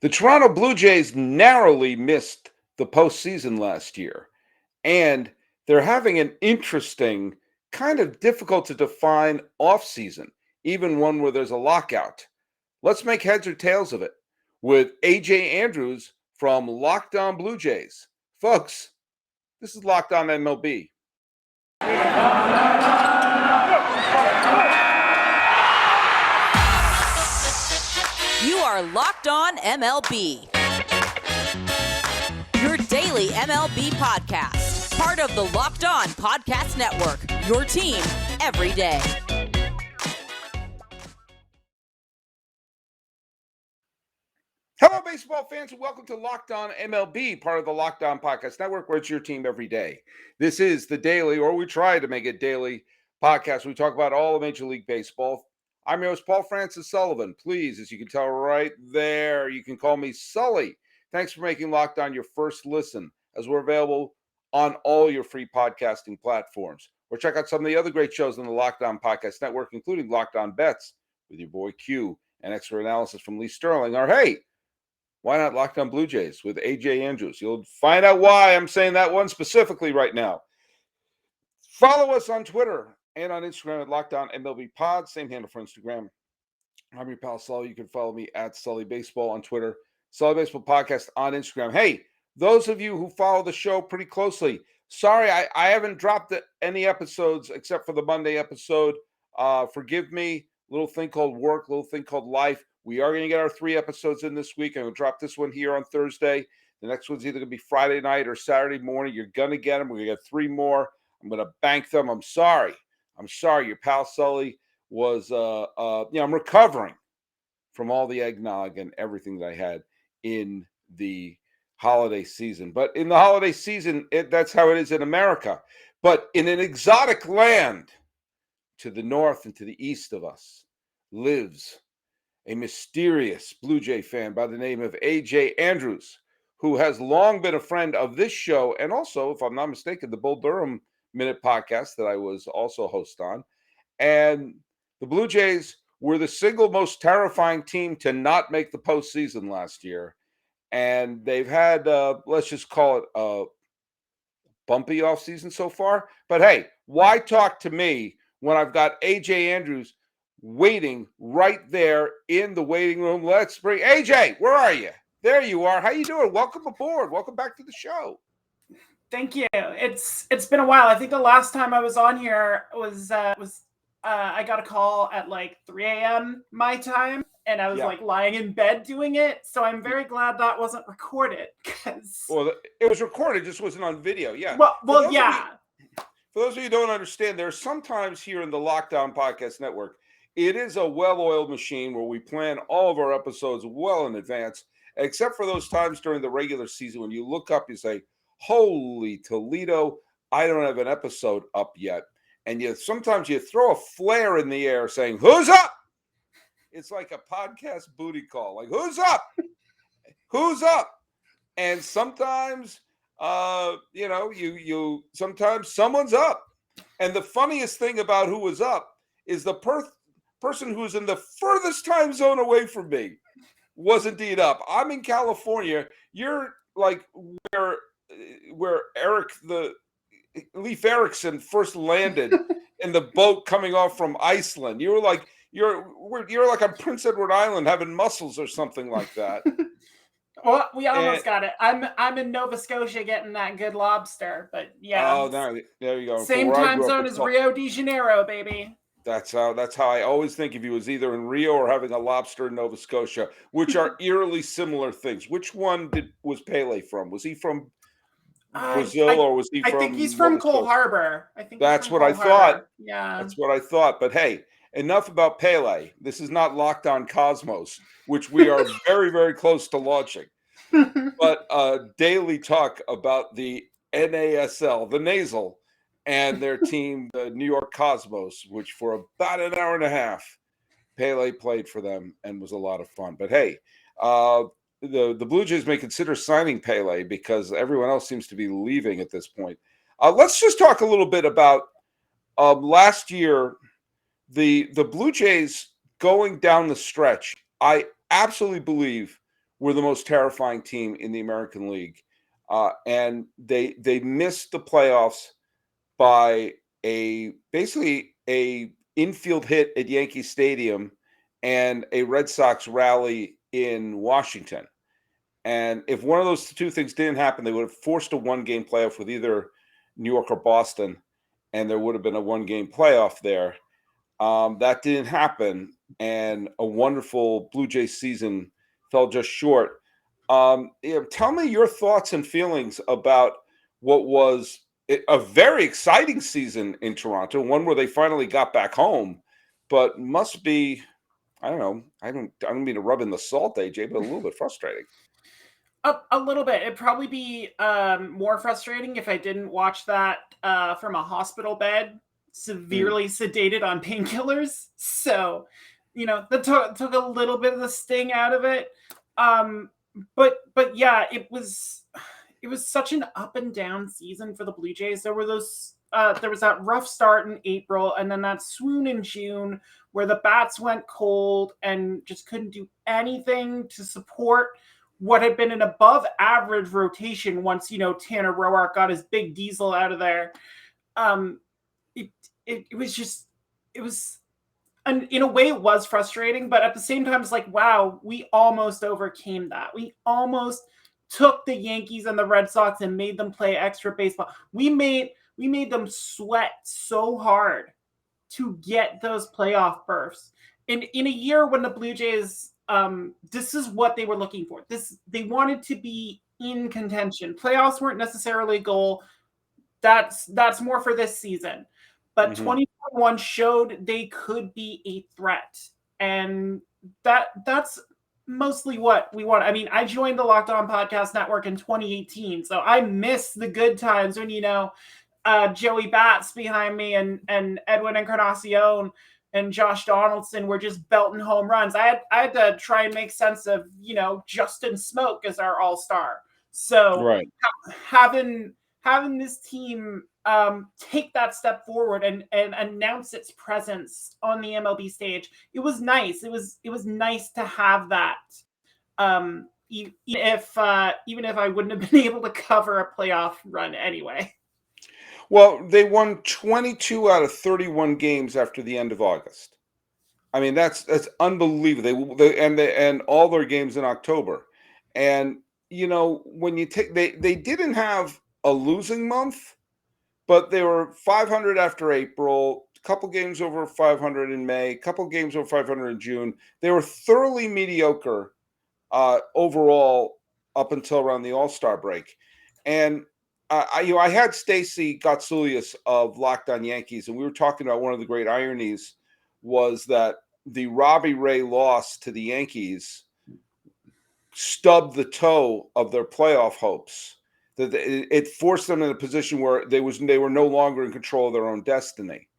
The Toronto Blue Jays narrowly missed the postseason last year, and they're having an interesting, kind of difficult to define offseason, even one where there's a lockout. Let's make heads or tails of it with AJ Andrews from Locked On Blue Jays. Folks, this is Locked On MLB. You are Locked On MLB. Your daily MLB podcast. Part of the Locked On Podcast Network. Your team every day. Hello, baseball fans, and welcome to Locked On MLB, part of the Locked On Podcast Network, where it's your team every day. This is the daily, or we try to make it daily, podcast. We talk about all of Major League Baseball. I'm your host, Paul Francis Sullivan. Please, as you can tell right there, you can call me Sully. Thanks for making Locked On your first listen, as we're available on all your free podcasting platforms. Or check out some of the other great shows on the Locked On Podcast Network, including Locked On Bets with your boy Q and expert analysis from Lee Sterling. Or hey, why not Locked On Blue Jays with AJ Andrews? You'll find out why I'm saying that one specifically right now. Follow us on Twitter and on Instagram at Locked On MLB Pod. Same handle for Instagram. I'm your pal Sully. You can follow me at Sully Baseball on Twitter. Sully Baseball Podcast on Instagram. Hey, those of you who follow the show pretty closely, sorry I haven't dropped any episodes except for the Monday episode. Forgive me. Little thing called work, little thing called life. We are going to get our 3 episodes in this week. I'm going to drop this one here on Thursday. The next one's either going to be Friday night or Saturday morning. You're going to get them. We're going to get 3 more. I'm going to bank them. I'm sorry. Your pal Sully was, I'm recovering from all the eggnog and everything that I had in the holiday season. But in the holiday season, that's how it is in America. But in an exotic land to the north and to the east of us lives a mysterious Blue Jay fan by the name of AJ Andrews, who has long been a friend of this show and also, if I'm not mistaken, the Bull Durham Minute podcast that I was also host on. And the Blue Jays were the single most terrifying team to not make the postseason last year. And they've had, let's just call it a bumpy offseason so far. But hey, why talk to me when I've got AJ Andrews waiting right there in the waiting room? Let's bring AJ. Where are you? There you are. How you doing? Welcome aboard. Welcome back to the show. Thank you. It's been a while. I think the last time I was on here was I got a call at like 3 a.m. my time, and I was like lying in bed doing it. So I'm very glad that wasn't recorded. Well, it was recorded, just wasn't on video. Yeah. Well, yeah. For those of you who don't understand, there's sometimes here in the Lockdown Podcast Network, it is a well-oiled machine where we plan all of our episodes well in advance, except for those times during the regular season when you look up, you say, holy Toledo, I don't have an episode up yet. And sometimes you throw a flare in the air saying, who's up? It's like a podcast booty call. Like, who's up? Who's up? And sometimes, sometimes someone's up. And the funniest thing about who was up is the person who's in the furthest time zone away from me was indeed up. I'm in California. You're like where Leif Erikson first landed in the boat coming off from Iceland. You're like on Prince Edward Island having mussels or something like that. Well, we almost got it. I'm in Nova Scotia getting that good lobster, but yeah. Oh, there you go. Same time zone as Rio de Janeiro, baby. That's how I always think of you, as either in Rio or having a lobster in Nova Scotia, which are eerily similar things. Which one was Pele from? Was he from Brazil or was he from? I think he's from Cole Harbor. That's what I thought. Yeah, that's what I thought. But hey, enough about Pele. This is not Locked On Cosmos, which we are very, very close to launching. But daily talk about the NASL, the nasal, and their team, the New York Cosmos, which for about an hour and a half, Pele played for them and was a lot of fun. But hey, the Blue Jays may consider signing Pele because everyone else seems to be leaving at this point. Let's just talk a little bit about last year, the Blue Jays going down the stretch. I absolutely believe were the most terrifying team in the American League. And they missed the playoffs by basically a infield hit at Yankee Stadium and a Red Sox rally in Washington. And if one of those two things didn't happen, they would have forced a one-game playoff with either New York or Boston, and there would have been a one-game playoff there. That didn't happen, and a wonderful Blue Jays season fell just short. Tell me your thoughts and feelings about what was a very exciting season in Toronto, one where they finally got back home, but must be, I don't know, I don't mean to rub in the salt, AJ, but a little bit frustrating. A little bit. It'd probably be more frustrating if I didn't watch that from a hospital bed, severely sedated on painkillers. So, that took a little bit of the sting out of it. But yeah, it was such an up and down season for the Blue Jays. There was that rough start in April, and then that swoon in June where the bats went cold and just couldn't do anything to support what had been an above average rotation once, Tanner Roark got his big diesel out of there. And in a way it was frustrating, but at the same time, it's like, wow, we almost overcame that. We almost took the Yankees and the Red Sox and made them play extra baseball. We made them sweat so hard to get those playoff berths. In a year when the Blue Jays, this is what they were looking for. They wanted to be in contention. Playoffs weren't necessarily a goal. That's more for this season. But 2021 showed they could be a threat. And that's mostly what we want. I mean, I joined the Locked On Podcast Network in 2018, so I miss the good times when, Joey Bats behind me and Edwin Encarnacion and Josh Donaldson were just belting home runs. I had to try and make sense of, Justin Smoke as our all-star. So right. having this team take that step forward and announce its presence on the MLB stage, it was nice. It was nice to have that. Even if I wouldn't have been able to cover a playoff run anyway. Well, they won 22 out of 31 games after the end of August. I mean, that's unbelievable. They all their games in October, and when you take they didn't have a losing month, but they were 500 after April, a couple games over 500 in May, a couple games over 500 in June. They were thoroughly mediocre overall up until around the All-Star break, and. I had Stacy Gotsulias of Locked On Yankees, and we were talking about one of the great ironies was that the Robbie Ray loss to the Yankees stubbed the toe of their playoff hopes. That it forced them in a position where they were no longer in control of their own destiny.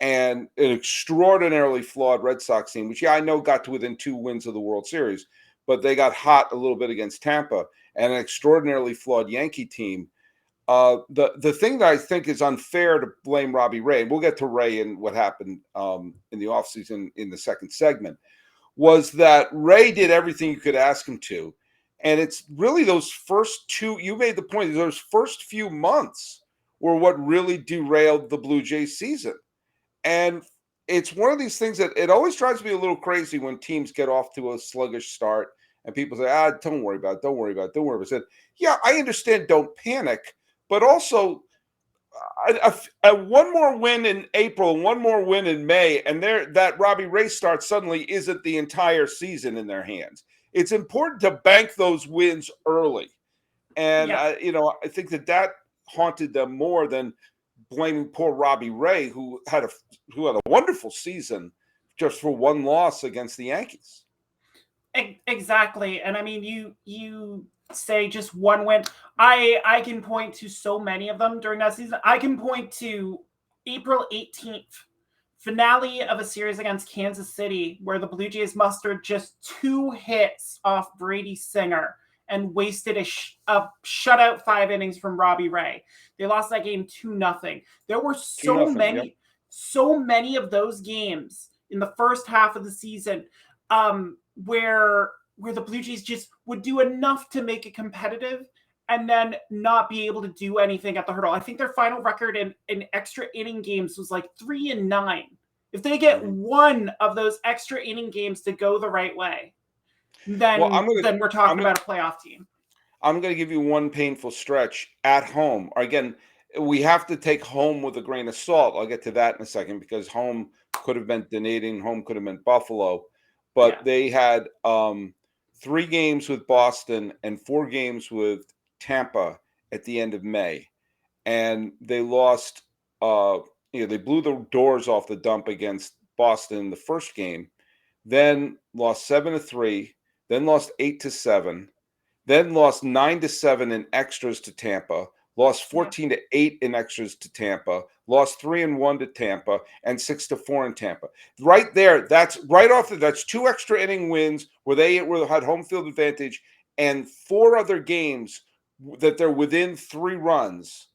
And an extraordinarily flawed Red Sox team, which I know got to within 2 wins of the World Series, but they got hot a little bit against Tampa, and an extraordinarily flawed Yankee team. The thing that I think is unfair to blame Robbie Ray, and we'll get to Ray and what happened in the offseason in the second segment, was that Ray did everything you could ask him to. And it's really those first two, you made the point, those first few months were what really derailed the Blue Jays season. And it's one of these things that it always drives me a little crazy when teams get off to a sluggish start and people say, don't worry about it. I said, yeah, I understand, don't panic. But also, one more win in April, one more win in May, and that Robbie Ray start suddenly isn't the entire season in their hands. It's important to bank those wins early, and I think that haunted them more than blaming poor Robbie Ray, who had a wonderful season just for one loss against the Yankees. Exactly, and I mean, you say just one win. I can point to so many of them during that season. I can point to April 18th, finale of a series against Kansas City, where the Blue Jays mustered just 2 hits off Brady Singer and wasted a shutout 5 innings from Robbie Ray. They lost that game 2-0. There were so many of those games in the first half of the season where where the Blue Jays just would do enough to make it competitive and then not be able to do anything at the hurdle. I think their final record in extra inning games was like 3-9. If they get one of those extra inning games to go the right way, then we're talking about a playoff team. I'm going to give you one painful stretch at home. Again, we have to take home with a grain of salt. I'll get to that in a second because home could have been Dunedin, home could have been Buffalo, but they had 3 games with Boston and 4 games with Tampa at the end of May, and they lost. They blew the doors off the dump against Boston in the first game, then lost 7-3, then lost 8-7, then lost 9-7 in extras to Tampa, lost 14-8 in extras to Tampa, lost 3-1 to Tampa, and 6-4 in Tampa. Right there, that's right off. That's 2 extra inning wins where they had home field advantage, and 4 other games that they're within 3 runs.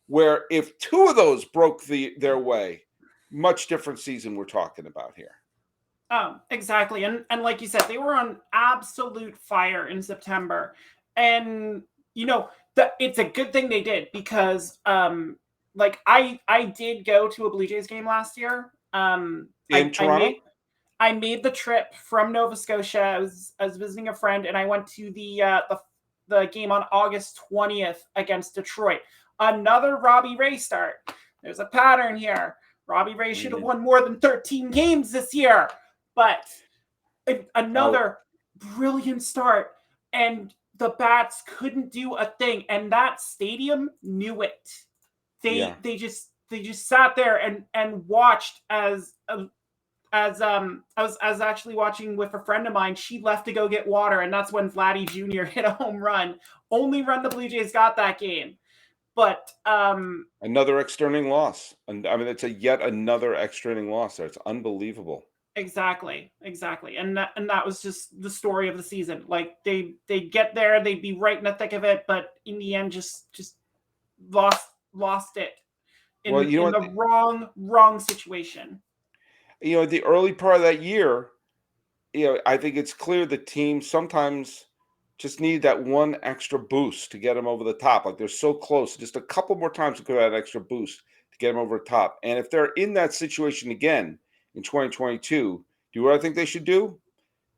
Where if 2 of those broke their way, much different season we're talking about here. Oh, exactly. And like you said, they were on absolute fire in September. And, it's a good thing they did because, I did go to a Blue Jays game last year. In Toronto? I made the trip from Nova Scotia. I was visiting a friend, and I went to the game on August 20th against Detroit. Another Robbie Ray start. There's a pattern here. Robbie Ray should have won more than 13 games this year. But another brilliant start, and the bats couldn't do a thing, and that stadium knew it. They just sat there and watched as I was actually watching with a friend of mine. She left to go get water, and that's when Vladdy Jr. hit a home run. Only run the Blue Jays got that game. But another extra inning loss. And I mean, it's yet another extra inning loss there. It's unbelievable. Exactly. And that was just the story of the season. Like they get there, they'd be right in the thick of it, but in the end just lost it in the wrong situation. The early part of that year, I think it's clear the team sometimes just needed that one extra boost to get them over the top. Like they're so close, just a couple more times to get that extra boost to get them over the top. And if they're in that situation again in 2022, do what I think they should do?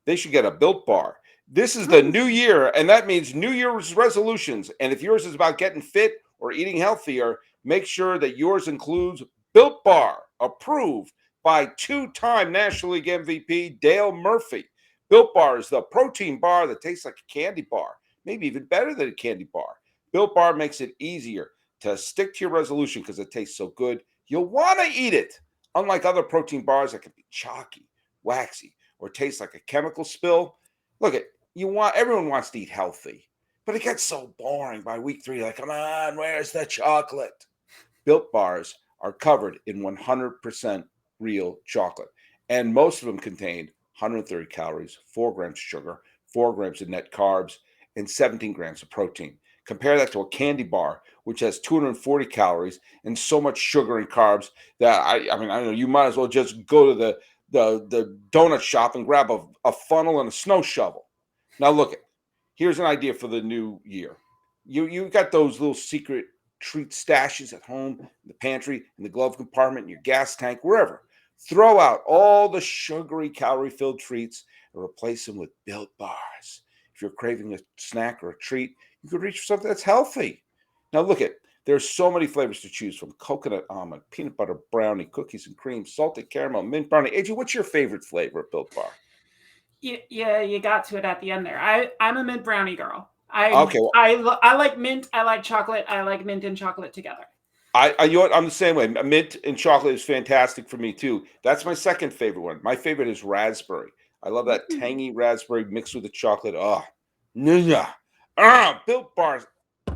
They should get a Built Bar. This is the new year, and that means New Year's resolutions. And if yours is about getting fit or eating healthier, make sure that yours includes Built Bar, approved by 2-time National League MVP Dale Murphy. Built Bar is the protein bar that tastes like a candy bar, maybe even better than a candy bar. Built Bar makes it easier to stick to your resolution because it tastes so good. You'll want to eat it. Unlike other protein bars that can be chalky, waxy, or taste like a chemical spill. Look, everyone wants to eat healthy, but it gets so boring by week 3. Like, come on, where's the chocolate? Built Bars are covered in 100% real chocolate, and most of them contain 130 calories, 4 grams of sugar, 4 grams of net carbs, and 17 grams of protein. Compare that to a candy bar, which has 240 calories and so much sugar and carbs that I don't know, you might as well just go to the donut shop and grab a funnel and a snow shovel. Now look, here's an idea for the new year. You got those little secret treat stashes at home, in the pantry, in the glove compartment, in your gas tank, wherever. Throw out all the sugary, calorie-filled treats and replace them with Built Bars. If you're craving a snack or a treat, you could reach for something that's healthy. Now look there's so many flavors to choose from: coconut almond, peanut butter brownie, cookies and cream, salted caramel, mint brownie. AJ, what's your favorite flavor of Built Bar? Yeah, you got to it at the end there. I'm a mint brownie girl. I like mint. I like chocolate. I like mint and chocolate together. I'm the same way. Mint and chocolate is fantastic for me too. That's my second favorite one. My favorite is raspberry. I love that tangy raspberry mixed with the chocolate. Built Bar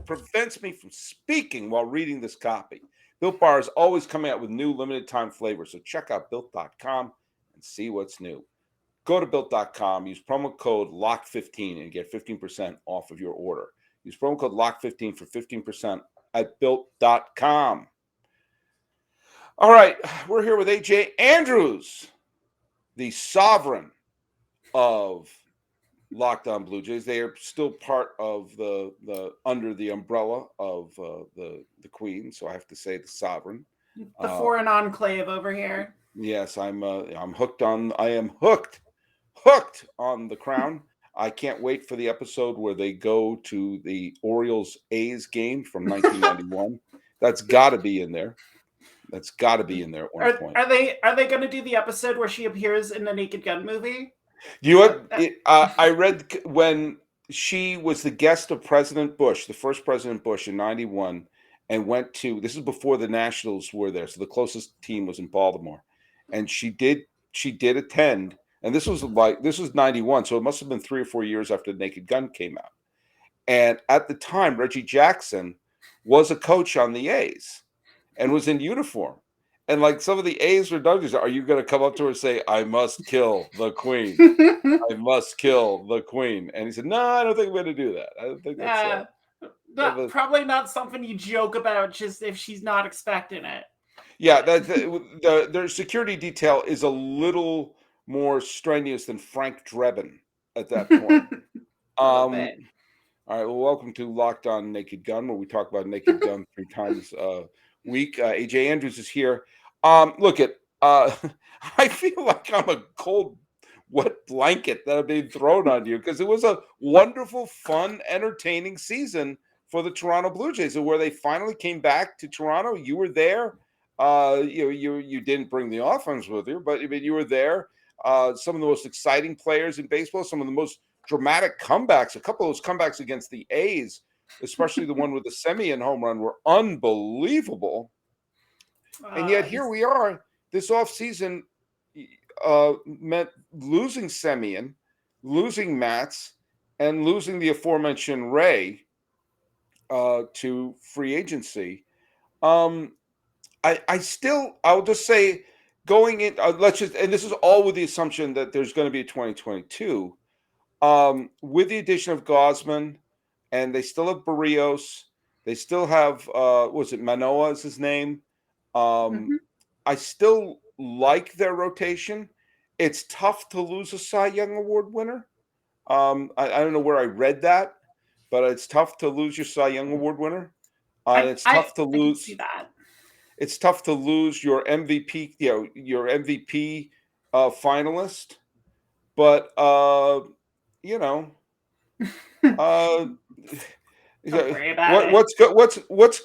prevents me from speaking while reading this copy. Built Bar is always coming out with new limited time flavors. So check out Built.com and see what's new. Go to Built.com, use promo code LOCK15 and get 15% off of your order. Use promo code LOCK15 for 15% at Built.com. All right, we're here with AJ Andrews, the sovereign of Locked On Blue Jays. They are still part of the under the umbrella of the Queen. So I have to say the sovereign. The foreign enclave over here. Yes, I'm hooked on. I am hooked on the Crown. I can't wait for the episode where they go to the Orioles A's game from 1991. That's got to be in there. That's got to be in there at one point. Are they going to do the episode where she appears in the Naked Gun movie? You know what? I read when she was the guest of President Bush, the first President Bush in 91, and went to, this is before the Nationals were there, so the closest team was in Baltimore. And she did attend, and this was 91, so it must have been 3 or 4 years after the Naked Gun came out. And at the time, Reggie Jackson was a coach on the A's and was in uniform. And like some of the A's were done, are you going to come up to her and say, "I must kill the Queen. I must kill the Queen"? And he said, "No, I don't think I'm going to do that. I don't think that's probably not something you joke about just if she's not expecting it." Yeah, their security detail is a little more strenuous than Frank Drebin at that point. All right, well, welcome to Locked On Naked Gun, where we talk about Naked Gun 3 times a week. AJ Andrews is here. Look at I feel like I'm a cold, wet blanket that are being thrown on you because it was a wonderful, fun, entertaining season for the Toronto Blue Jays, where they finally came back to Toronto. You were there. You didn't bring the offense with you, but I mean, you were there. Some of the most exciting players in baseball, some of the most dramatic comebacks. A couple of those comebacks against the A's, especially the one with the Semien home run, were unbelievable. And yet here we are. This offseason meant losing Semien, losing Matz, and losing the aforementioned Ray to free agency. I'll just say going in, and this is all with the assumption that there's going to be a 2022, with the addition of Gausman, and they still have Barrios. They still have, Manoah is his name. I still like their rotation. It's tough to lose a Cy Young Award winner. I don't know where I read that, but it's tough to lose your Cy Young Award winner. It's tough to lose. I can see that. It's tough to lose your MVP, your MVP finalist. But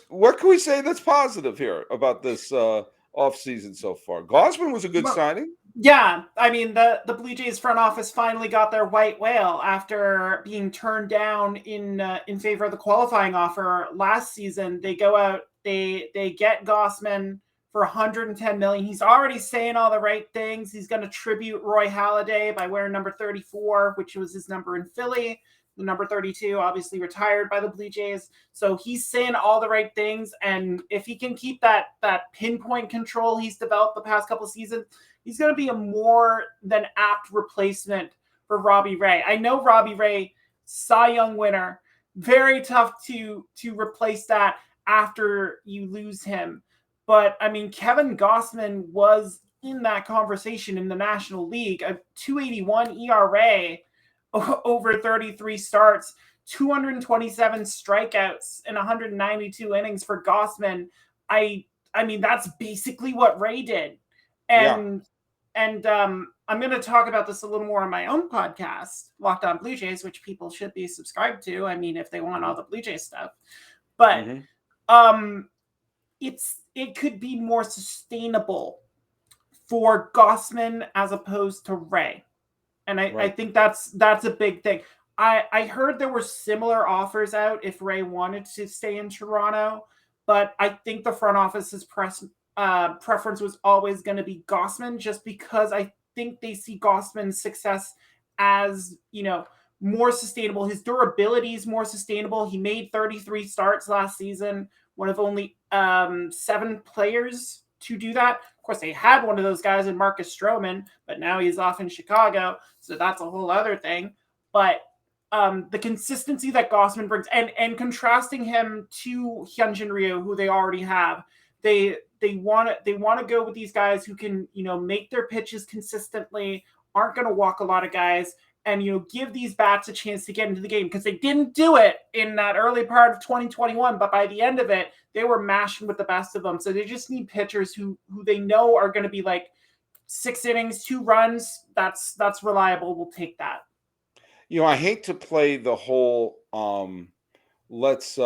what can we say that's positive here about this offseason so far? Gausman was a good signing. Yeah, I mean the Blue Jays front office finally got their white whale after being turned down in favor of the qualifying offer last season. They go out, they get Gausman for $110 million. He's already saying all the right things. He's going to tribute Roy Halladay by wearing number 34, which was his number in Philly. The number 32, obviously retired by the Blue Jays. So he's saying all the right things. And if he can keep that pinpoint control he's developed the past couple of seasons, he's going to be a more than apt replacement for Robbie Ray. I know Robbie Ray, Cy Young winner, very tough to replace that after you lose him. But, I mean, Kevin Gausman was in that conversation in the National League. A 2.81 ERA over 33 starts, 227 strikeouts in 192 innings for Gausman. I mean, that's basically what Ray did. And I'm going to talk about this a little more on my own podcast, Locked On Blue Jays, which people should be subscribed to. I mean, if they want all the Blue Jays stuff. But it could be more sustainable for Gausman as opposed to Ray. And I think that's a big thing. I heard there were similar offers out if Ray wanted to stay in Toronto, but I think the front office's preference was always going to be Gausman, just because I think they see Gausman's success as, more sustainable. His durability is more sustainable. He made 33 starts last season, one of only 7 players to do that. Of course, they had one of those guys in Marcus Stroman, but now he's off in Chicago, so that's a whole other thing. But the consistency that Gausman brings, and contrasting him to Hyunjin Ryu, who they already have, they want to go with these guys who can make their pitches consistently, aren't going to walk a lot of guys, and give these bats a chance to get into the game, because they didn't do it in that early part of 2021, but by the end of it, they were mashing with the best of them. So they just need pitchers who they know are going to be like 6 innings, 2 runs. That's reliable. We'll take that. I hate to play the whole let's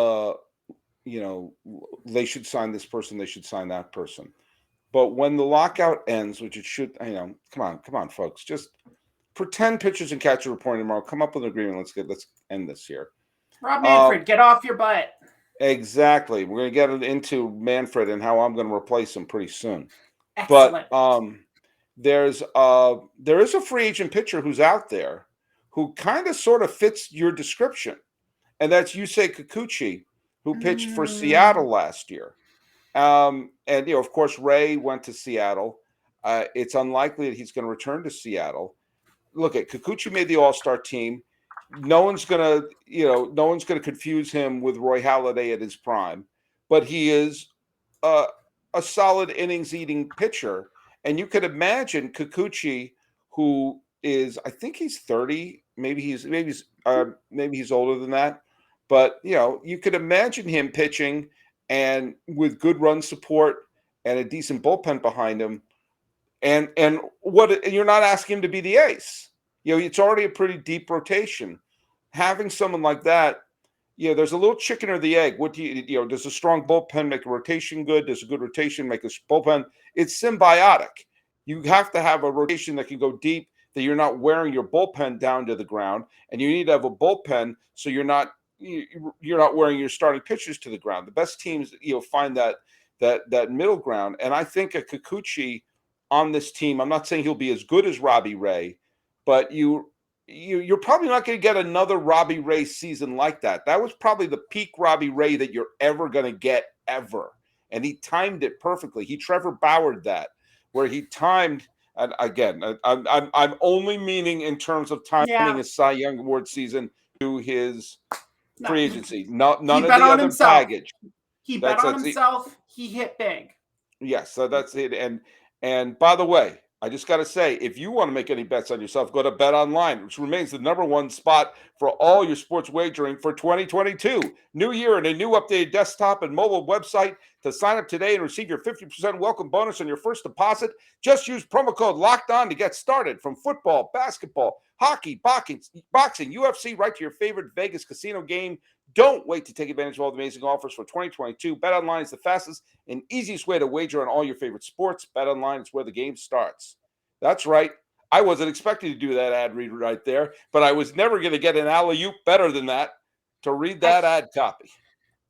they should sign this person, they should sign that person. But when the lockout ends, which it should, come on, folks, just pretend pitchers and catchers reporting tomorrow. Come up with an agreement. Let's end this here. Rob Manfred, get off your butt. Exactly. We're going to get into Manfred and how I'm going to replace him pretty soon. Excellent. But there is a free agent pitcher who's out there who kind of sort of fits your description, and that's Yusei Kikuchi, who pitched for Seattle last year. And of course, Ray went to Seattle. It's unlikely that he's going to return to Seattle. Look, Kikuchi made the All-Star team. No one's gonna confuse him with Roy Halladay at his prime, but he is a solid innings-eating pitcher. And you could imagine Kikuchi, who is, I think he's 30, maybe he's older than that, but you could imagine him pitching and with good run support and a decent bullpen behind him. And you're not asking him to be the ace. It's already a pretty deep rotation. Having someone like that, there's a little chicken or the egg. What do does a strong bullpen make a rotation good? Does a good rotation make a bullpen? It's symbiotic. You have to have a rotation that can go deep, that you're not wearing your bullpen down to the ground, and you need to have a bullpen so you're not wearing your starting pitchers to the ground. The best teams, find that middle ground. And I think a Kikuchi on this team, I'm not saying he'll be as good as Robbie Ray, but you're probably not going to get another Robbie Ray season like that. That was probably the peak Robbie Ray that you're ever going to get ever. And he timed it perfectly. He Trevor Bauered that, where he timed. And again, I'm only meaning in terms of timing his Cy Young Award season to his free agency. None of the other baggage. He bet on himself. He hit big. Yes, so that's it. And by the way, I just got to say, if you want to make any bets on yourself, go to BetOnline, which remains the #1 spot for all your sports wagering for 2022. New year and a new updated desktop and mobile website. To sign up today and receive your 50% welcome bonus on your first deposit, just use promo code LOCKEDON to get started. From football, basketball, hockey, boxing, UFC, right to your favorite Vegas casino game. Don't wait to take advantage of all the amazing offers for 2022. BetOnline is the fastest and easiest way to wager on all your favorite sports. BetOnline is where the game starts. That's right. I wasn't expecting to do that ad read right there, but I was never going to get an alley-oop better than that to read that ad copy.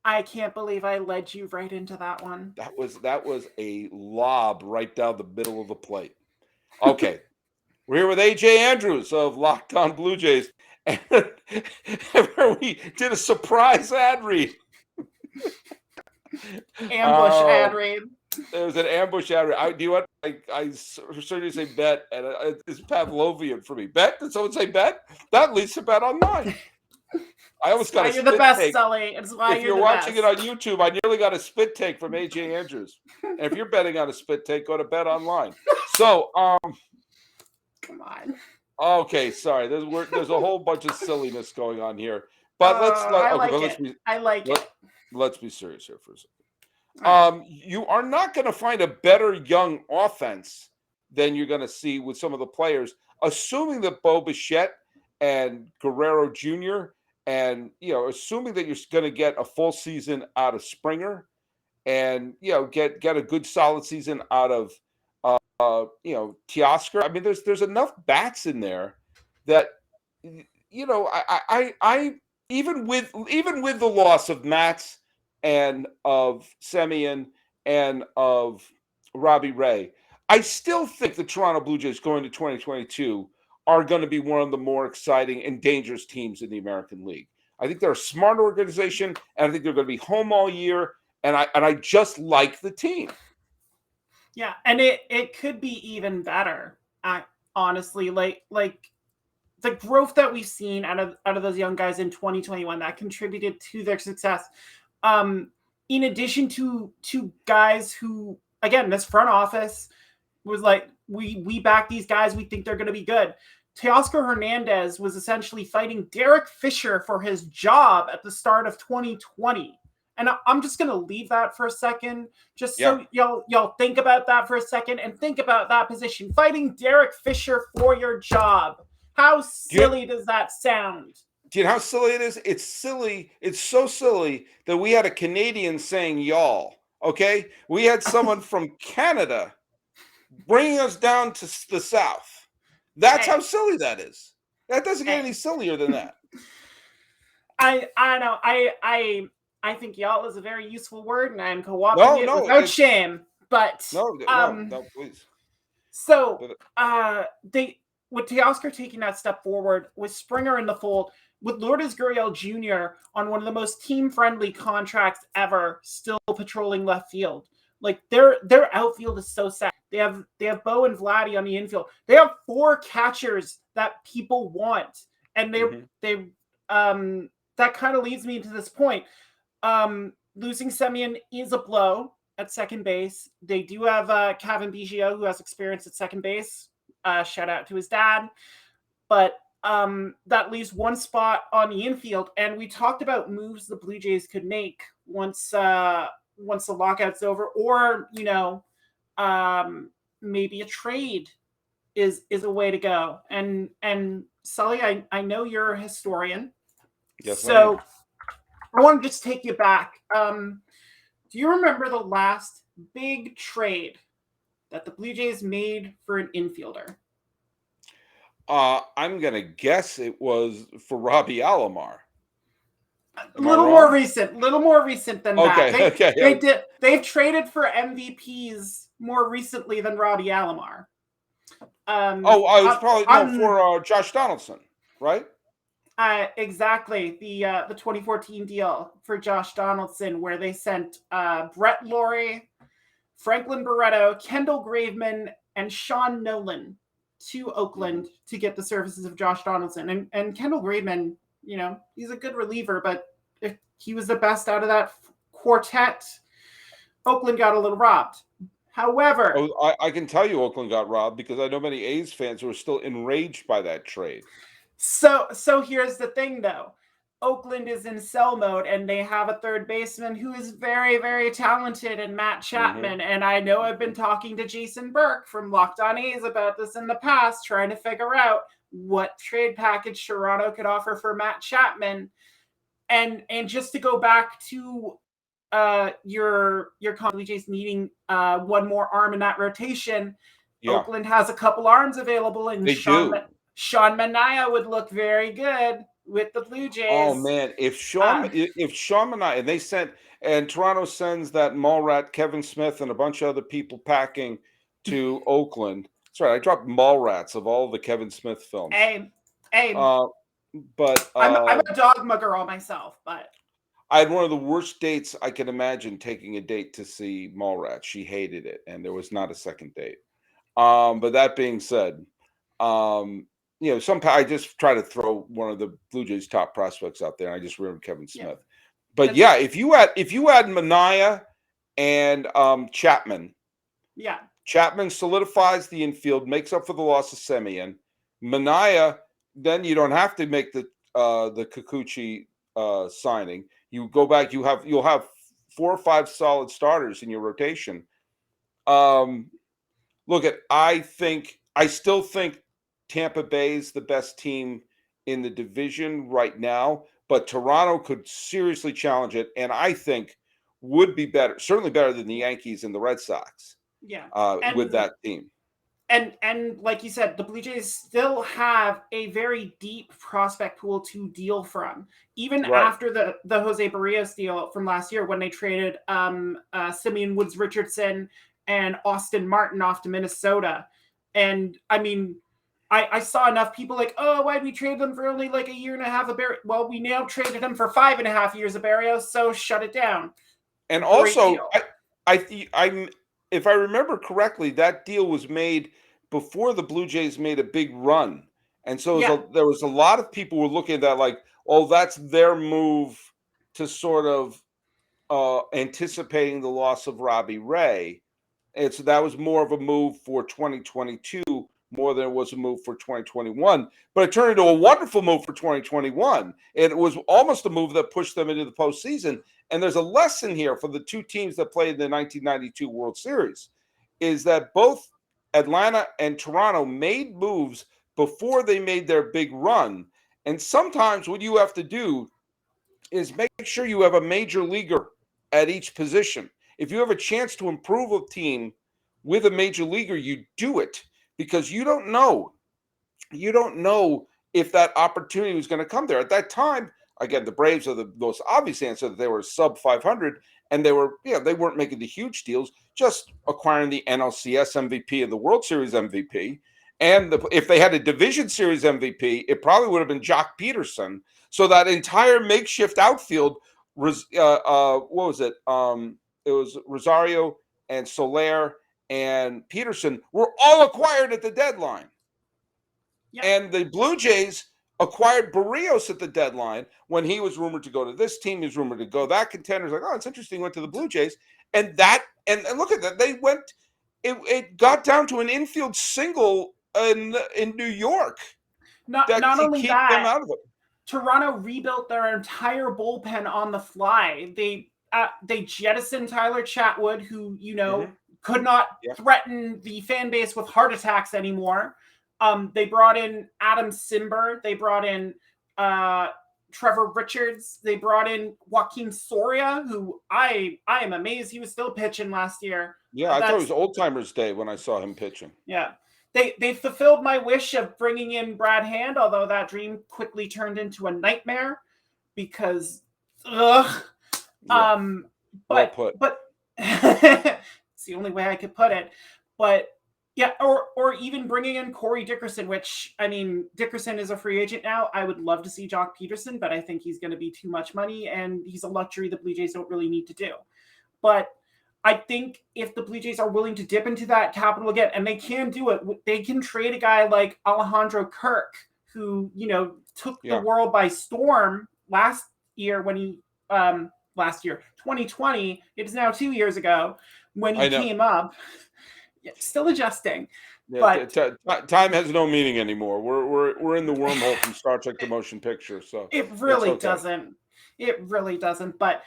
I can't believe I led you right into that one. That was a lob right down the middle of the plate. Okay. We're here with AJ Andrews of Locked On Blue Jays. And we did a surprise ad read. Ambush ad read. It was an ambush ad read. Do you want? I certainly say bet, and it's Pavlovian for me. Bet? Did someone say bet? That leads to BetOnline. I almost got a spit take. You're the best, Sully. It's why if you're watching it on YouTube, I nearly got a spit take from AJ Andrews. And if you're betting on a spit take, go to BetOnline. So, come on. Okay, sorry. There's a whole bunch of silliness going on here, but let's be serious here for a second. Right. You are not going to find a better young offense than you're going to see with some of the players, assuming that Bo Bichette and Guerrero Jr. and assuming that you're going to get a full season out of Springer, and get a good solid season out of Teoscar. I mean, there's enough bats in there that I even with the loss of Matz and of Semien and of Robbie Ray, I still think the Toronto Blue Jays going to 2022 are going to be one of the more exciting and dangerous teams in the American League. I think they're a smart organization, and I think they're going to be home all year. And I just like the team. Yeah, and it could be even better. Honestly, like the growth that we've seen out of those young guys in 2021 that contributed to their success. In addition to guys who, again, this front office was like, we back these guys. We think they're going to be good. Teoscar Hernandez was essentially fighting Derek Fisher for his job at the start of 2020. And I'm just going to leave that for a second, just so y'all think about that for a second and think about that position. Fighting Derek Fisher for your job. How silly does that sound? Do you know how silly it is? It's silly. It's so silly that we had a Canadian saying y'all, okay? We had someone from Canada bringing us down to the South. That's how silly that is. That doesn't get any sillier than that. I know. I think y'all is a very useful word, and I'm co-opting it without shame. But no, please. So with Teoscar taking that step forward, with Springer in the fold, with Lourdes Gurriel Jr. on one of the most team-friendly contracts ever, still patrolling left field. Like their outfield is so sad. They have Bo and Vladdy on the infield. They have 4 catchers that people want, and they that kind of leads me to this point. Losing Semien is a blow at second base. They do have Kevin Biggio, who has experience at second base. Shout out to his dad. But that leaves one spot on the infield, and we talked about moves the Blue Jays could make once the lockout's over, or maybe a trade is a way to go. And Sully, I know you're a historian, so I want to just take you back. Do you remember the last big trade that the Blue Jays made for an infielder? I'm gonna guess it was for Robbie Alomar. A little more recent than that. Okay. They've traded for MVPs more recently than Robbie Alomar. It was probably for Josh Donaldson, right? Exactly. The 2014 deal for Josh Donaldson, where they sent Brett Laurie, Franklin Barreto, Kendall Graveman, and Sean Nolan to Oakland to get the services of Josh Donaldson. And Kendall Graveman, he's a good reliever, but if he was the best out of that quartet, Oakland got a little robbed. However, I can tell you Oakland got robbed because I know many A's fans who are still enraged by that trade. So here's the thing, though. Oakland is in sell mode, and they have a third baseman who is very, very talented in Matt Chapman. And I know I've been talking to Jason Burke from Locked On A's about this in the past, trying to figure out what trade package Toronto could offer for Matt Chapman. And just to go back to your Blue Jays needing one more arm in that rotation, Oakland has a couple arms available, and Sean Manaea would look very good with the Blue Jays. Oh man, if Sean Manaea, and they sent, and Toronto sends that Mallrat Kevin Smith and a bunch of other people packing to Oakland. That's right, I dropped Mallrats of all the Kevin Smith films. Hey. But I'm a dogma girl myself, but I had one of the worst dates I can imagine, taking a date to see Mallrats. She hated it, and there was not a second date. But that being said, I just try to throw one of the Blue Jays' top prospects out there, and I just remember Kevin Smith. But if you add Manaea and Chapman, Chapman solidifies the infield, makes up for the loss of Semien. Manaea, then you don't have to make the Kikuchi signing. You go back, you'll have 4 or 5 solid starters in your rotation. I still think Tampa Bay is the best team in the division right now, but Toronto could seriously challenge it, and I think would be better, certainly better than the Yankees and the Red Sox. With that team. And like you said, the Blue Jays still have a very deep prospect pool to deal from. Even after the Jose Barrios deal from last year, when they traded Simeon Woods Richardson and Austin Martin off to Minnesota. And I mean, I saw enough people like, oh, why'd we trade them for only like a year and a half of Barrios? Well, we now traded them for 5.5 years of Barrios, so shut it down. And also, if I remember correctly, that deal was made before the Blue Jays made a big run. And so there was a lot of people who were looking at that like, oh, that's their move to sort of anticipating the loss of Robbie Ray. And so that was more of a move for 2022 more than it was a move for 2021. But it turned into a wonderful move for 2021. It was almost a move that pushed them into the postseason. And there's a lesson here for the two teams that played in the 1992 World Series, is that both Atlanta and Toronto made moves before they made their big run. And sometimes what you have to do is make sure you have a major leaguer at each position. If you have a chance to improve a team with a major leaguer, you do it, because you don't know. You don't know if that opportunity was going to come there. At that time, again, the Braves are the most obvious answer, that they were sub 500, and they weren't making the huge deals, just acquiring the NLCS MVP and the World Series MVP. And if they had a Division Series MVP, it probably would have been Jock Peterson. So that entire makeshift outfield was, what was it? It was Rosario and Soler and Peterson were all acquired at the deadline. Yep. And the Blue Jays acquired Barrios at the deadline when he was rumored to go to this team. He was rumored to go that. Contender's like, oh, it's interesting. Went to the Blue Jays. And look at that. They went, it got down to an infield single in New York. Not only that, them out of it. Toronto rebuilt their entire bullpen on the fly. They jettisoned Tyler Chatwood, who, could not threaten the fan base with heart attacks anymore. They brought in Adam Simber. They brought in Trevor Richards. They brought in Joaquin Soria, who I am amazed he was still pitching last year. Yeah, I thought it was Old Timers Day when I saw him pitching. Yeah. They fulfilled my wish of bringing in Brad Hand, although that dream quickly turned into a nightmare because, ugh. Yeah. But it's the only way I could put it. But yeah, or even bringing in Corey Dickerson, which, I mean, Dickerson is a free agent now. I would love to see Jock Peterson, but I think he's going to be too much money, and he's a luxury the Blue Jays don't really need to do. But I think if the Blue Jays are willing to dip into that capital again, and they can do it, they can trade a guy like Alejandro Kirk, who, took the world by storm last year when he, 2020, it is now 2 years ago when he came up. Still adjusting. Yeah, but time has no meaning anymore. We're in the wormhole from Star Trek: The Motion Picture. So it really doesn't. It really doesn't. But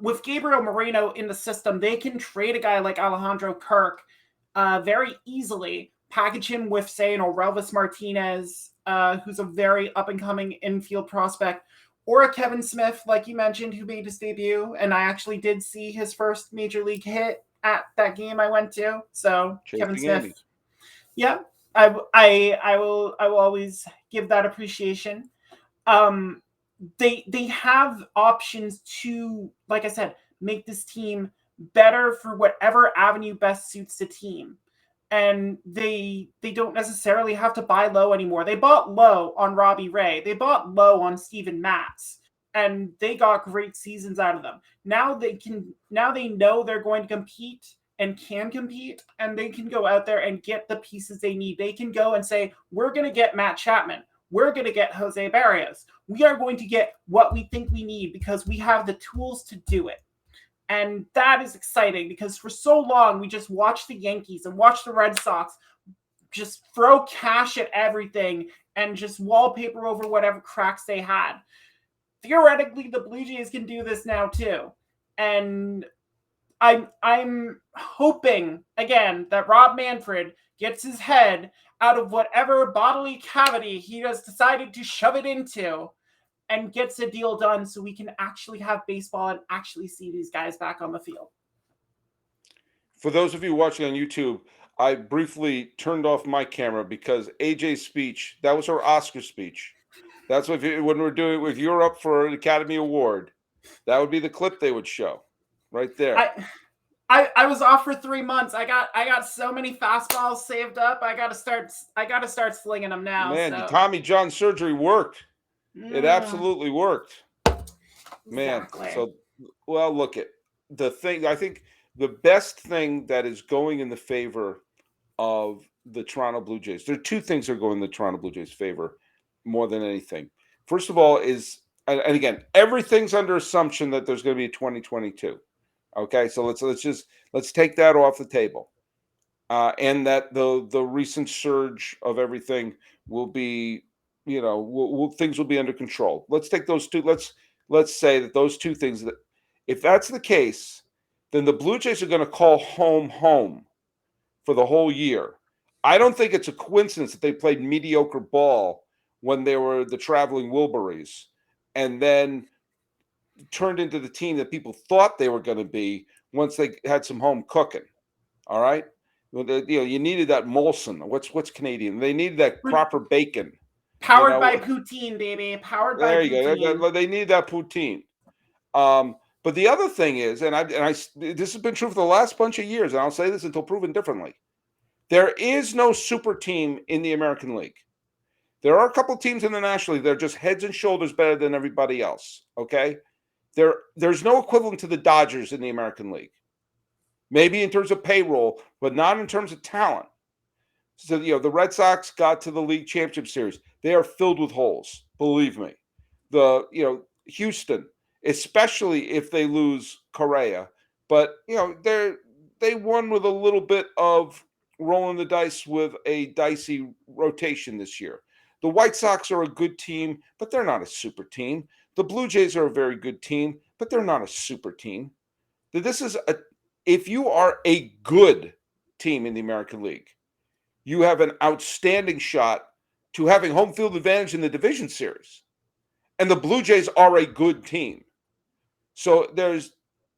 with Gabriel Moreno in the system, they can trade a guy like Alejandro Kirk very easily, package him with, say, an Orelvis Martinez, who's a very up-and-coming infield prospect, or a Kevin Smith, like you mentioned, who made his debut. And I actually did see his first major league hit at that game I went to. So Kevin Smith. Yeah, I will always give that appreciation. They have options to, like I said, make this team better for whatever avenue best suits the team. And they don't necessarily have to buy low anymore. They bought low on Robbie Ray. They bought low on Steven Matz. And they got great seasons out of them. Now they know they're going to compete and can compete, and they can go out there and get the pieces they need. They can go and say, we're going to get Matt Chapman. We're going to get Jose Barrios. We are going to get what we think we need because we have the tools to do it. And that is exciting because for so long, we just watched the Yankees and watched the Red Sox just throw cash at everything and just wallpaper over whatever cracks they had. Theoretically, the Blue Jays can do this now too. And I'm hoping, again, that Rob Manfred gets his head out of whatever bodily cavity he has decided to shove it into and gets a deal done so we can actually have baseball and actually see these guys back on the field. For those of you watching on YouTube, I briefly turned off my camera because AJ's speech, that was her Oscar speech. That's what, when we're doing, if you're up for an Academy Award, that would be the clip they would show right there. I was off for 3 months. I got so many fastballs saved up. I gotta start slinging them now. Man, the Tommy John surgery worked. It absolutely worked. Man, exactly. So, well, look at the thing. I think the best thing that is going in the favor of the Toronto Blue Jays, there are two things that are going in the Toronto Blue Jays' favor more than anything. First of all is, and again, everything's under assumption that there's going to be a 2022. Okay, so let's take that off the table. and that the recent surge of everything will be, things will be under control. Let's take those two. Let's say that those two things. That if that's the case, then the Blue Jays are going to call home for the whole year. I don't think it's a coincidence that they played mediocre ball when they were the traveling Wilburys, and then turned into the team that people thought they were going to be once they had some home cooking. All right. Well, you needed that Molson. What's Canadian? They needed that proper bacon. Powered by poutine, baby. Powered by poutine. There you go. They need that poutine. But the other thing is, and I this has been true for the last bunch of years, and I'll say this until proven differently. There is no super team in the American League. There are a couple teams in the National League that are just heads and shoulders better than everybody else. Okay, there's no equivalent to the Dodgers in the American League. Maybe in terms of payroll, but not in terms of talent. So, the Red Sox got to the league championship series. They are filled with holes, believe me. Houston, especially if they lose Correa, but they won with a little bit of rolling the dice with a dicey rotation this year. The White Sox are a good team, but they're not a super team. The Blue Jays are a very good team, but they're not a super team. If you are a good team in the American League, you have an outstanding shot to having home field advantage in the division series. And the Blue Jays are a good team. So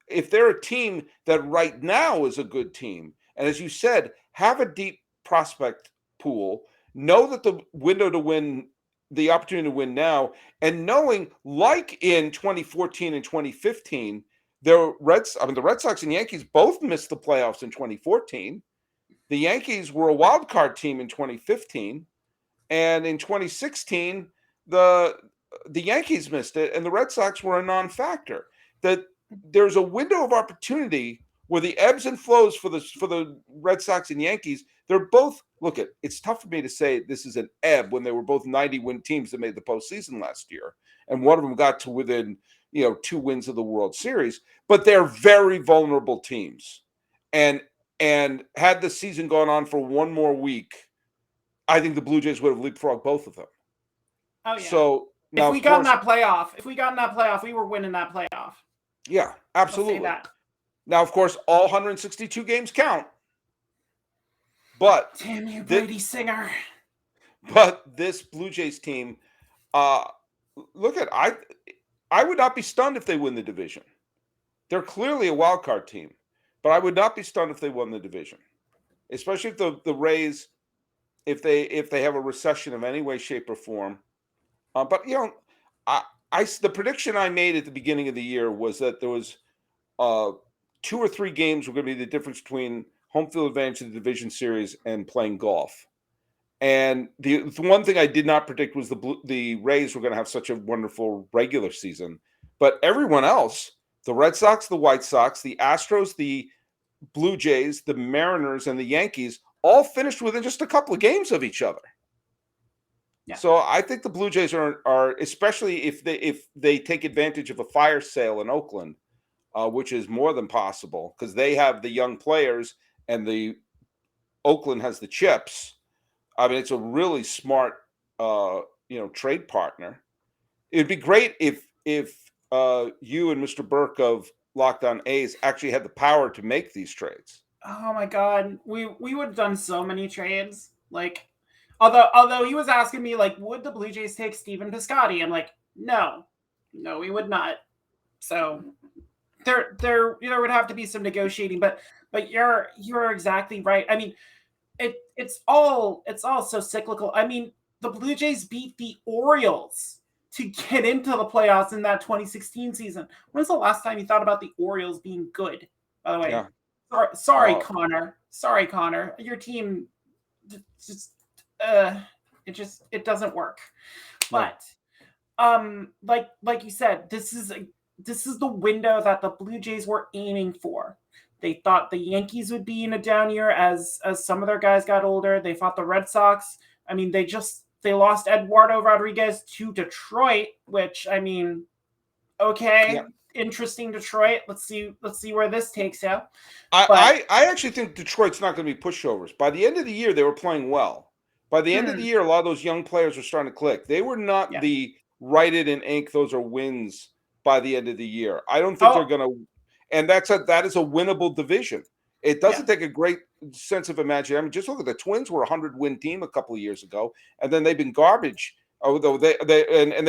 if they're a team that right now is a good team, and as you said, have a deep prospect pool, know that the window to win, the opportunity to win now, and knowing, like in 2014 and 2015, the Red Sox and Yankees both missed the playoffs in 2014. The Yankees were a wild card team in 2015, and in 2016, the Yankees missed it, and the Red Sox were a non-factor. That there's a window of opportunity where the ebbs and flows for the Red Sox and Yankees, they're both. It's tough for me to say this is an ebb when they were both 90-win teams that made the postseason last year, and one of them got to within 2 wins of the World Series. But they're very vulnerable teams, and had the season gone on for one more week, I think the Blue Jays would have leapfrogged both of them. Oh yeah. So now, if we got in that playoff, we were winning that playoff. Yeah, absolutely. Now, of course, all 162 games count. But damn you, Brady Singer. But this Blue Jays team, I would not be stunned if they win the division. They're clearly a wild card team, but I would not be stunned if they won the division, especially if the Rays, if they have a recession of any way, shape, or form. But the prediction I made at the beginning of the year was that there was 2 or 3 games were going to be the difference between home field advantage in the division series and playing golf. And the one thing I did not predict was the Rays were going to have such a wonderful regular season. But everyone else, the Red Sox, the White Sox, the Astros, the Blue Jays, the Mariners, and the Yankees all finished within just a couple of games of each other. Yeah. So I think the Blue Jays are especially if they take advantage of a fire sale in Oakland, which is more than possible because they have the young players and the Oakland has the chips. I mean, it's a really smart, trade partner. It'd be great if you and Mr. Burke of Locked On A's actually had the power to make these trades. Oh my God, we would have done so many trades. Like, although he was asking me like, would the Blue Jays take Stephen Piscotty? I'm like, no, we would not. So there would have to be some negotiating. But you're exactly right. I mean, it's all so cyclical. I mean, the Blue Jays beat the Orioles to get into the playoffs in that 2016 season. When's the last time you thought about the Orioles being good? By the way, yeah. Sorry, Connor. Sorry, Connor. Your team just it doesn't work. But like you said, this is the window that the Blue Jays were aiming for. They thought the Yankees would be in a down year as some of their guys got older. They fought the Red Sox. I mean, they lost Eduardo Rodriguez to Detroit, which, I mean, okay. interesting Detroit. Let's see where this takes you. I actually think Detroit's not going to be pushovers. By the end of the year, they were playing well. By the end of the year, a lot of those young players were starting to click. They were not the write it in ink, those are wins by the end of the year. I don't think they're going to, and that is a winnable division. It doesn't take a great sense of imagination. I mean, just look at the Twins were a 100-win team a couple of years ago, and then they've been garbage. Although they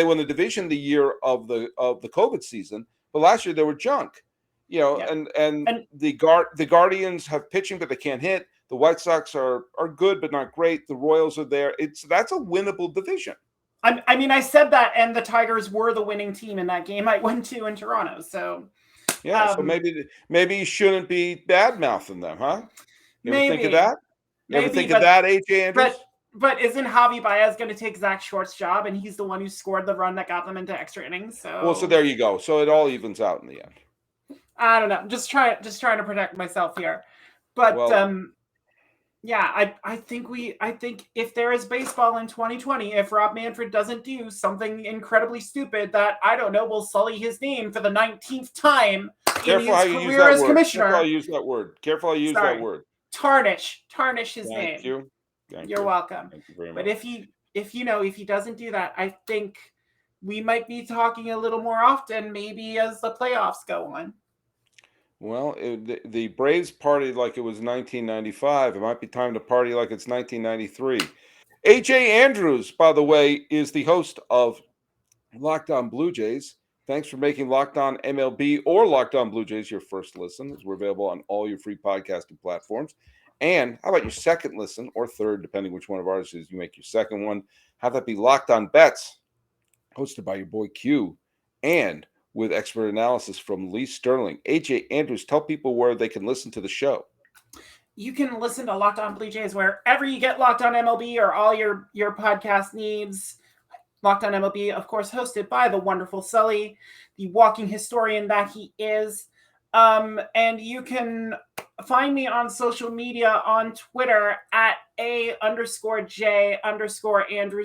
won the division the year of the COVID season, but last year they were junk. And the Guardians have pitching, but they can't hit. The White Sox are good, but not great. The Royals are there. That's a winnable division. I mean, I said that, and the Tigers were the winning team in that game I went to in Toronto. So so maybe you shouldn't be bad mouthing them, huh? You ever think of that? You ever think of that, AJ Andrews? But isn't Javi Baez going to take Zach Short's job, and he's the one who scored the run that got them into extra innings? So there you go. So it all evens out in the end. I don't know. Just trying to protect myself here, but I think if there is baseball in 2020, if Rob Manfred doesn't do something incredibly stupid that I don't know will sully his name for the 19th time in his career as commissioner. Careful how you use that word. Careful how you use that word. Tarnish his name. Thank you. You're welcome. Thank you very much. But if he doesn't do that, I think we might be talking a little more often, maybe as the playoffs go on. Well, the Braves partied like it was 1995. It might be time to party like it's 1993. AJ Andrews, by the way, is the host of Locked On Blue Jays. Thanks for making Locked On MLB or Locked On Blue Jays your first listen, as we're available on all your free podcasting platforms. And how about your second listen, or third, depending which one of ours is you make your second one? Have that be Locked On Bets, hosted by your boy Q, and with expert analysis from Lee Sterling. AJ Andrews, tell people where they can listen to the show. You can listen to Locked On Blue Jays wherever you get Locked On MLB or all your podcast needs. Locked On MLB, of course, hosted by the wonderful Sully, the walking historian that he is. And you can find me on social media on Twitter at @A_J_Andrews.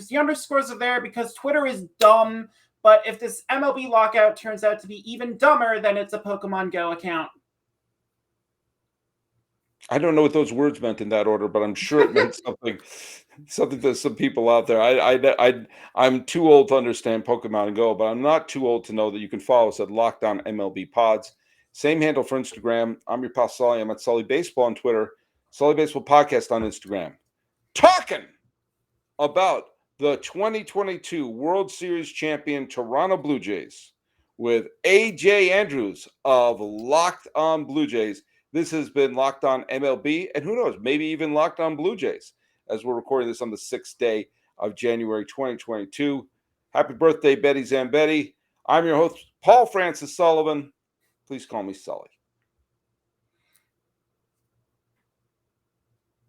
The underscores are there because Twitter is dumb. But if this MLB lockout turns out to be even dumber, then it's a Pokemon Go account. I don't know what those words meant in that order, but I'm sure it meant something to some people out there. I'm too old to understand Pokemon Go, but I'm not too old to know that you can follow us at Locked On MLB Pods. Same handle for Instagram. I'm your pal Sully. I'm at Sully Baseball on Twitter. Sully Baseball Podcast on Instagram. Talking about the 2022 World Series champion Toronto Blue Jays with AJ Andrews of Locked On Blue Jays. This has been Locked On MLB, and who knows, maybe even Locked On Blue Jays, as we're recording this on the 6th day of January 2022. Happy birthday, Betty Zambetti. I'm your host, Paul Francis Sullivan. Please call me Sully.